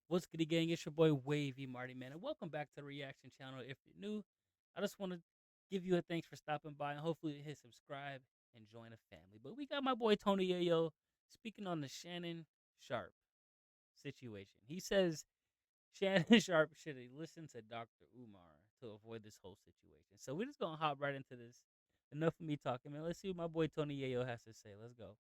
What's good, gang? It's your boy Wavy Marty, man, and welcome back to the Reaction Channel. If you're new, I just want to give you a thanks for stopping by, and hopefully hit subscribe and join the family. But we got my boy Tony Yayo speaking on the Shannon Sharpe situation. He says Shannon Sharpe should listen to Dr. Umar to avoid this whole situation. So we're just gonna hop right into this. Enough of me talking, man. Let's see what my boy Tony Yayo has to say. Let's go.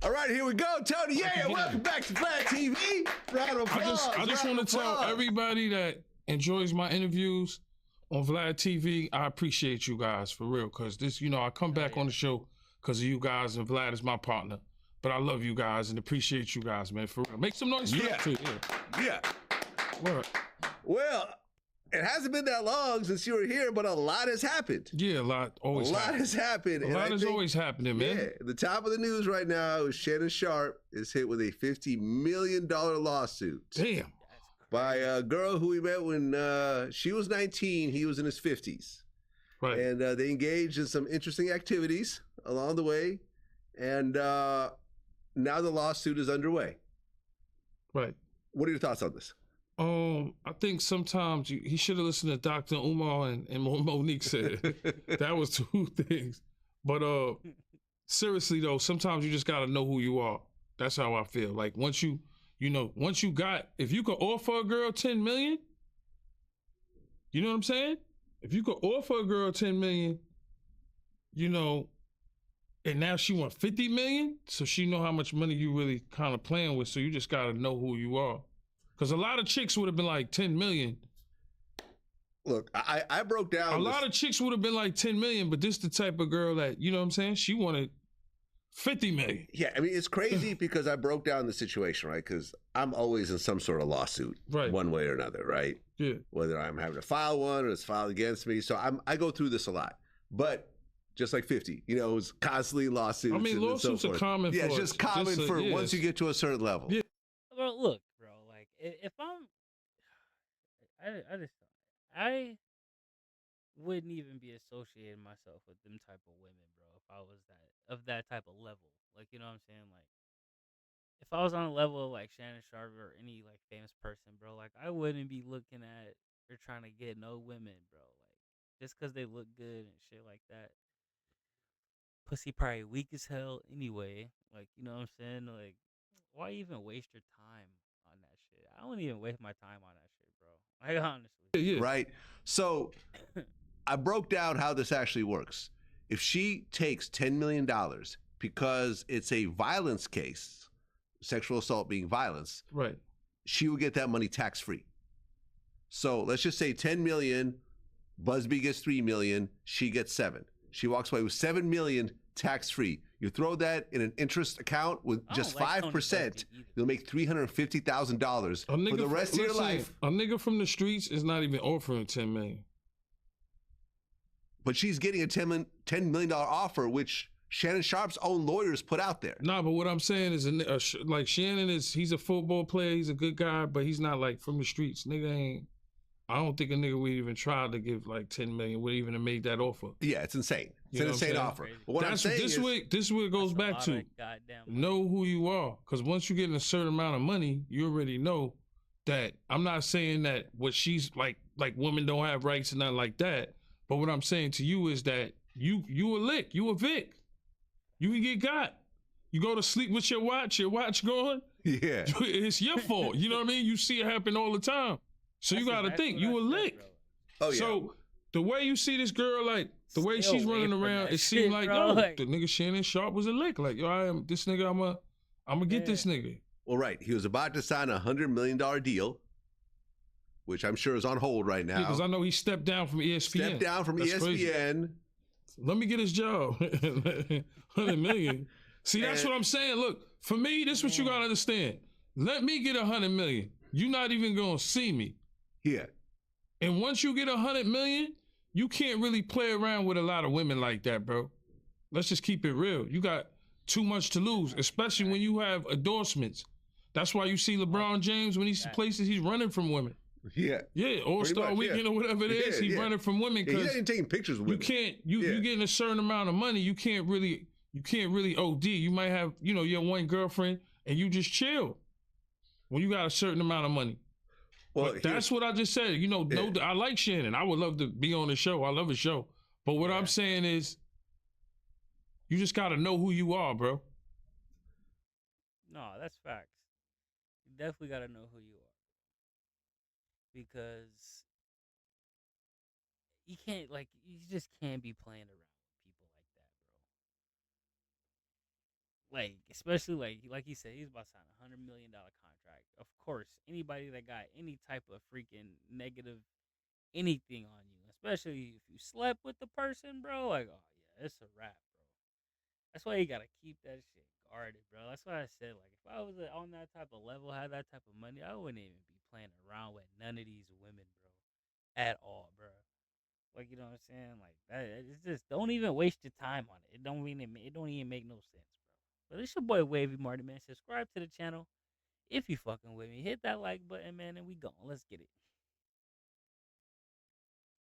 All right, here we go. Tony Yayo, welcome back to Vlad TV. Round of applause. I just want to tell everybody that enjoys my interviews on Vlad TV, I appreciate you guys for real. Cause this, I come back on the show because of you guys, and Vlad is my partner. But I love you guys and appreciate you guys, man, for real. Make some noise for it too. Yeah. What? Well, it hasn't been that long since you were here, but a lot has happened. Yeah, a lot always has happened. A lot is always happening, man. Yeah, the top of the news right now is Shannon Sharpe is hit with a $50 million lawsuit. Damn. By a girl who he met when she was 19, he was in his 50s. Right. And they engaged in some interesting activities along the way. And now the lawsuit is underway. Right. What are your thoughts on this? I think sometimes he should have listened to Dr. Umar and what Monique said. That was two things. But seriously though, sometimes you just gotta know who you are. That's how I feel. Like once you if you could offer a girl 10 million, you know what I'm saying? If you could offer a girl 10 million, and now she want 50 million, so she know how much money you really kind of playing with, so you just gotta know who you are. Because a lot of chicks would have been like 10 million. Look, I broke down. A lot of chicks would have been like 10 million, but this the type of girl that, you know what I'm saying? She wanted 50 million. Yeah, I mean, it's crazy because I broke down the situation, right? Because I'm always in some sort of lawsuit, right, one way or another, right? Yeah. Whether I'm having to file one or it's filed against me. So I go through this a lot. But just like 50, it's constantly lawsuits. I mean, lawsuits are common it's just common once you get to a certain level. Yeah. Well, look, bro, like, if I wouldn't even be associating myself with them type of women, bro, if I was that type of level. Like, you know what I'm saying? Like, if I was on a level of like Shannon Sharpe or any like famous person, bro, like I wouldn't be looking at or trying to get no women, bro. Like, just because they look good and shit like that. Pussy probably weak as hell anyway. Like, you know what I'm saying? Like, why even waste your time on that shit? I wouldn't even waste my time on that shit, bro. Like, honestly. Yeah. Right? So I broke down how this actually works. If she takes $10 million because it's a violence case, sexual assault being violence, right, she would get that money tax-free. So let's just say 10 million, Busby gets 3 million, she gets 7. She walks away with 7 million tax-free. You throw that in an interest account with just 5%, you'll make $350,000 for the rest of your life. A nigga from the streets is not even offering 10 million. But she's getting a $10 million offer, which Shannon Sharpe's own lawyers put out there. Nah, but what I'm saying is, like Shannon he's a football player, he's a good guy, but he's not like from the streets. I don't think a nigga would even try to give like 10 million, would even have made that offer. Yeah, it's insane. It's an insane offer. But what I'm saying this is where it goes back to. Know who you are. Because once you get a certain amount of money, you already know that. I'm not saying that what she's like women don't have rights and nothing like that. But what I'm saying to you is that you a lick, you a Vic. You can get got. You go to sleep with your watch gone. Yeah. It's your fault. You know what I mean? You see it happen all the time. So you got to think, you a lick. Oh, yeah. So the way you see this girl, like, the way she's running around, it seemed like, yo, the nigga Shannon Sharpe was a lick. Like, yo, this nigga, I'm going to get this nigga. Well, right. He was about to sign a $100 million deal, which I'm sure is on hold right now. Because I know he stepped down from ESPN. That's ESPN. Crazy. Let me get his job. 100 million. See, that's what I'm saying. Look, for me, this is what you got to understand. Let me get 100 million. You're not even going to see me. Yeah. And once you get 100 million, you can't really play around with a lot of women like that, bro. Let's just keep it real. You got too much to lose, especially when you have endorsements. That's why you see LeBron James, when he's places, he's running from women. Yeah. Yeah, All-Star Weekend or whatever it is, he's running from women. He's not even taking pictures with women. You getting a certain amount of money, you can't really you can't really OD. You might have, your one girlfriend and you just chill when you got a certain amount of money. Well, but that's what I just said. I like Shannon. I would love to be on the show. I love his show. But what I'm saying is, you just got to know who you are, bro. No, that's facts. You definitely got to know who you are. Because you can't, like, you just can't be playing around with people like that, bro. Like, especially, like he said, he's about to sign $100 million contract. Of course, anybody that got any type of freaking negative anything on you, especially if you slept with the person, bro, like, oh, yeah, it's a wrap, bro. That's why you got to keep that shit guarded, bro. That's why I said, like, if I was on that type of level, had that type of money, I wouldn't even be playing around with none of these women, bro, at all, bro. Like, you know what I'm saying? Like that. It's just, don't even waste your time on it. It don't even make no sense, bro. But it's your boy Wavy Marty, man. Subscribe to the channel if you fucking with me. Hit that like button, man, and we gone. Let's get it.